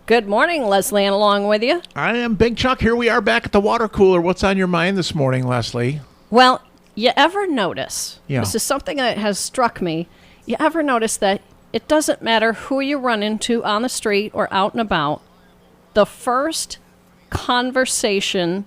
Good morning, Leslie, and along with you. I am Big Chuck. Here we are back at the water cooler. What's on your mind this morning, Leslie? Well, you ever notice, Yeah. this is something that has struck me, you ever notice that it doesn't matter who you run into on the street or out and about, the first conversation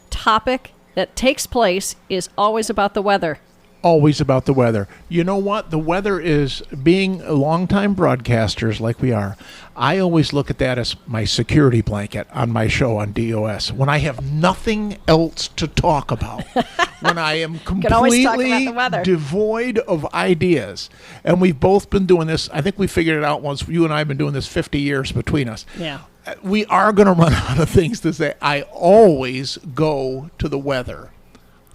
topic that takes place is always about the weather. Always about the weather. You know what? The weather is, being longtime broadcasters like we are, I always look at that as my security blanket on my show on DOS. When I have nothing else to talk about, when I am can always talk about completely the weather. devoid of ideas, and we've both been doing this, I think we figured it out once, you and I have been doing this 50 years between us. Yeah. We are going to run out of things to say. I always go to the weather.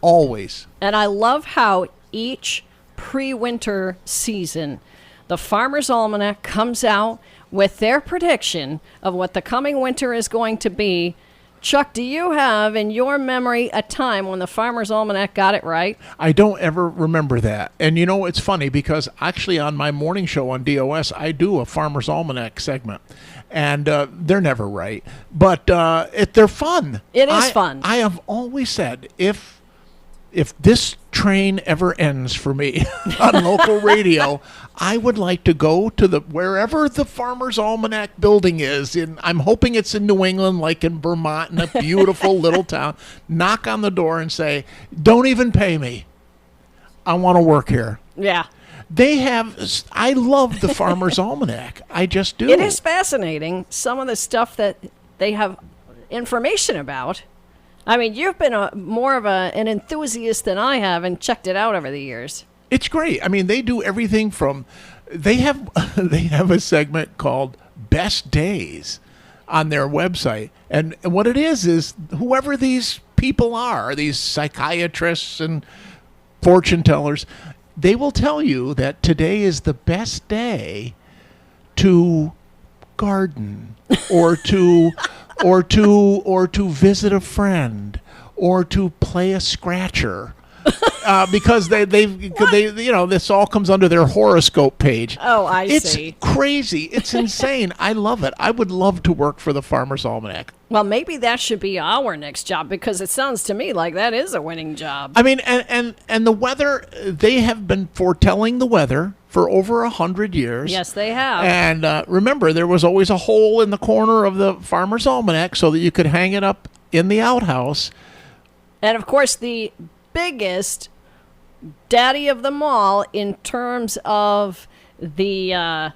Always. And I love how each pre-winter season, the Farmer's Almanac comes out with their prediction of what the coming winter is going to be. Chuck, do you have in your memory a time when the Farmer's Almanac got it right? I don't ever remember that. And you know, it's funny because actually on my morning show on DOS, I do a Farmer's Almanac segment. And they're never right. But they're fun. It is fun. I have always said, if this train ever ends for me on local radio, I would like to go to wherever the Farmer's Almanac building is. I'm hoping it's in New England, like in Vermont, in a beautiful little town. Knock on the door and say, "Don't even pay me. I want to work here." Yeah. I love the Farmer's Almanac. I just do. It is fascinating, some of the stuff that they have information about. I mean, you've been more of an enthusiast than I have and checked it out over the years. It's great. I mean, they do everything from they have a segment called Best Days on their website. And what it is whoever these people are, these psychiatrists and fortune tellers, they will tell you that today is the best day to garden or to visit a friend or to play a scratcher. Because they this all comes under their horoscope page. Oh, I see. It's crazy. It's insane. I love it. I would love to work for the Farmer's Almanac. Well, maybe that should be our next job because it sounds to me like that is a winning job. I mean, and the weather, they have been foretelling the weather for over 100 years. Yes, they have. And remember, there was always a hole in the corner of the Farmer's Almanac so that you could hang it up in the outhouse. And, of course, the biggest daddy of them all in terms of the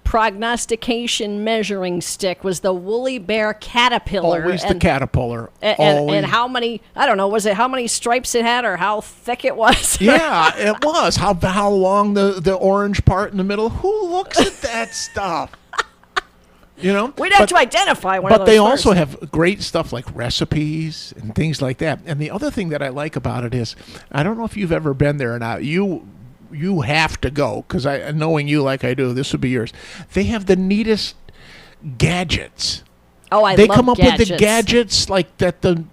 prognostication measuring stick was the woolly bear caterpillar. Always the caterpillar. And how many, I don't know, was it how many stripes it had or how thick it was? Yeah, it was. How long the orange part in the middle. Who looks at that stuff? You know, we'd have to identify one of those. But they first. also have great stuff like recipes and things like that. And the other thing that I like about it is, I don't know if you've ever been there or not. You have to go because knowing you like I do, this would be yours. They have the neatest gadgets. Oh, They love come up gadgets. with the gadgets like that the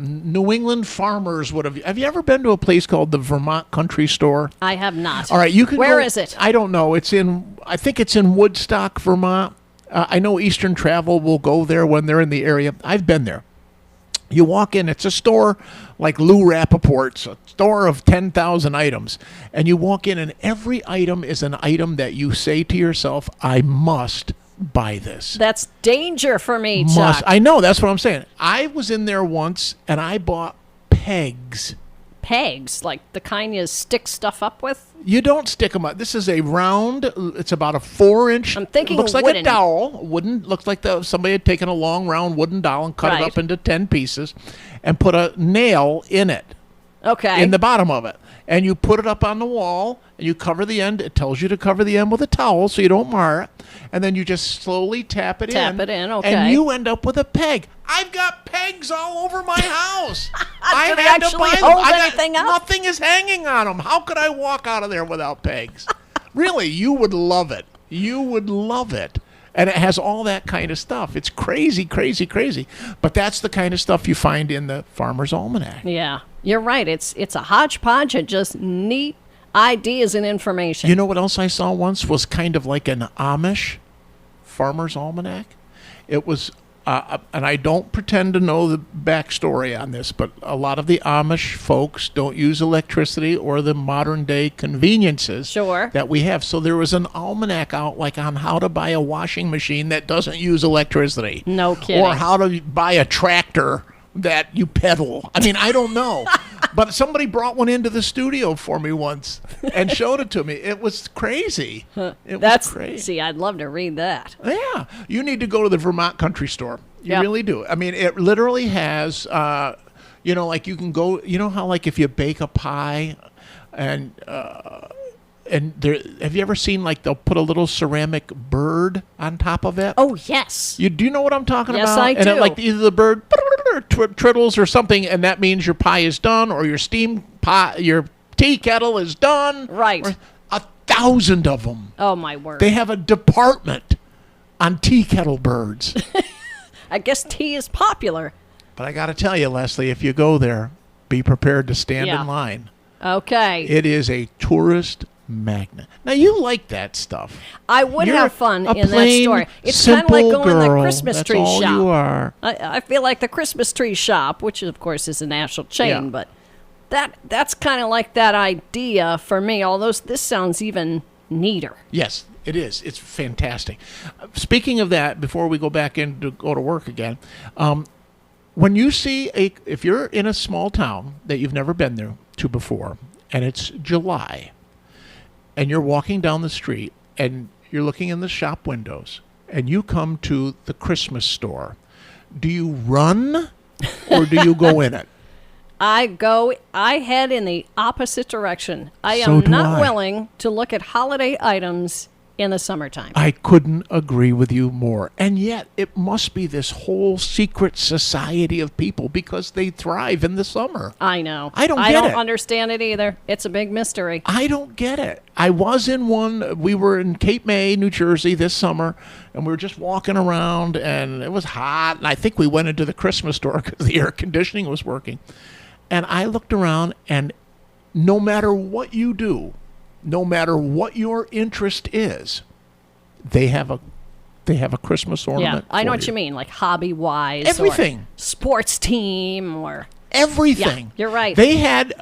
New England farmers would have. Have you ever been to a place called the Vermont Country Store? I have not. All right, you can. Where go, is it? I don't know. I think it's in Woodstock, Vermont. I know Eastern Travel will go there when they're in the area. I've been there. You walk in, it's a store like Lou Rappaport's, a store of 10,000 items. And you walk in, and every item is an item that you say to yourself, I must buy this. That's danger for me, Chuck. I know, that's what I'm saying. I was in there once, and I bought pegs. Pegs, like the kind you stick stuff up with? You don't stick them up. This is a round, it's about a 4-inch. I'm thinking looks like wooden. a dowel. Wooden, looks like somebody had taken a long round wooden dowel and cut it up into 10 pieces and put a nail in it. Okay. In the bottom of it. And you put it up on the wall, and you cover the end. It tells you to cover the end with a towel so you don't mar it. And then you just slowly tap it in. Tap it in, okay. And you end up with a peg. I've got pegs all over my house. I Can they had to actually buy them. hold anything up? Nothing is hanging on them. How could I walk out of there without pegs? Really, you would love it. You would love it. And it has all that kind of stuff. It's crazy, crazy, crazy. But that's the kind of stuff you find in the Farmer's Almanac. Yeah, you're right. It's a hodgepodge of just neat ideas and information. You know what else I saw once was kind of like an Amish Farmer's Almanac? It was, and I don't pretend to know the backstory on this, but a lot of the Amish folks don't use electricity or the modern day conveniences Sure. that we have. So there was an almanac out like on how to buy a washing machine that doesn't use electricity. No kidding. Or how to buy a tractor that you pedal. I mean, I don't know. But somebody brought one into the studio for me once and showed it to me. It was crazy. That's was crazy. See, I'd love to read that. Yeah. You need to go to the Vermont Country Store. You Yep. really do. I mean, it literally has, like you can go, you know how like if you bake a pie and there, have you ever seen like they'll put a little ceramic bird on top of it? Oh, yes. Do you know what I'm talking Yes, about? I And do. it, like either the bird triddles or something, and that means your pie is done, or your steam pie, your tea kettle is done. Right. Or 1,000 of them. Oh, my word. They have a department on tea kettle birds. I guess tea is popular. But I got to tell you, Leslie, if you go there, be prepared to stand Yeah. in line. Okay. It is a tourist magnet. Now, you like that stuff. I would You're have fun a in that plain, story. It's kind of like simple going to the girl. Christmas That's tree all shop. you are. I feel like the Christmas tree shop, which of course is a national chain, Yeah. but that's kind of like that idea for me. Although this sounds even neater. Yes, it is. It's fantastic. Speaking of that, before we go back in to go to work again, when you see if you're in a small town that you've never been there to before, and it's July, and you're walking down the street, and you're looking in the shop windows, and you come to the Christmas store, do you run or do you go in it? I head in the opposite direction. I So am do not I. willing to look at holiday items in the summertime. I couldn't agree with you more. And yet, it must be this whole secret society of people because they thrive in the summer. I know. I don't I get don't it. understand it either. It's a big mystery. I don't get it. I was in one. We were in Cape May, New Jersey this summer, and we were just walking around, and it was hot. And I think we went into the Christmas store because the air conditioning was working. And I looked around, and no matter what you do, no matter what your interest is, they have a Christmas Yeah, ornament. I know for what you mean, like hobby-wise. Everything. Or sports team or... Everything. Yeah, you're right. They have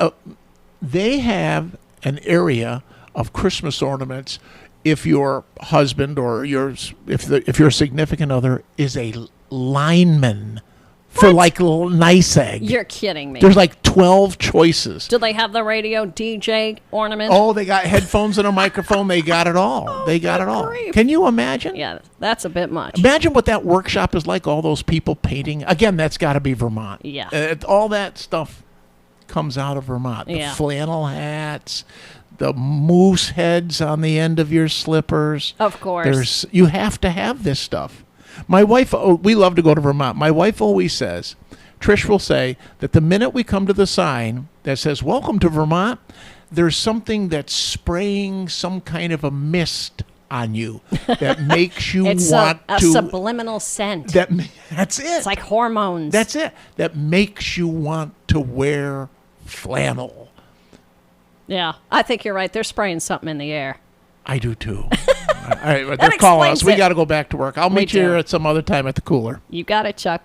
an area of Christmas ornaments if your husband or if your significant other is a lineman for like nice egg. You're kidding me. There's like 12 choices. Do they have the radio DJ ornament? Oh, they got headphones and a microphone. They got it all. They got it all. grief. Can you imagine? Yeah, that's a bit much. Imagine what that workshop is like, all those people painting. Again, that's got to be Vermont. Yeah. All that stuff comes out of Vermont. The Yeah. flannel hats, the moose heads on the end of your slippers. Of course. You have to have this stuff. My wife, we love to go to Vermont. My wife always says, Trish will say, that the minute we come to the sign that says, "Welcome to Vermont," there's something that's spraying some kind of a mist on you that makes you It's want a to... subliminal scent. That's it. It's like hormones. That's it. That makes you want to wear flannel. Yeah, I think you're right. They're spraying something in the air. I do too. All right, they're calling us. explains We it. got to go back to work. I'll meet you do. at some other time at the cooler. You got it, Chuck.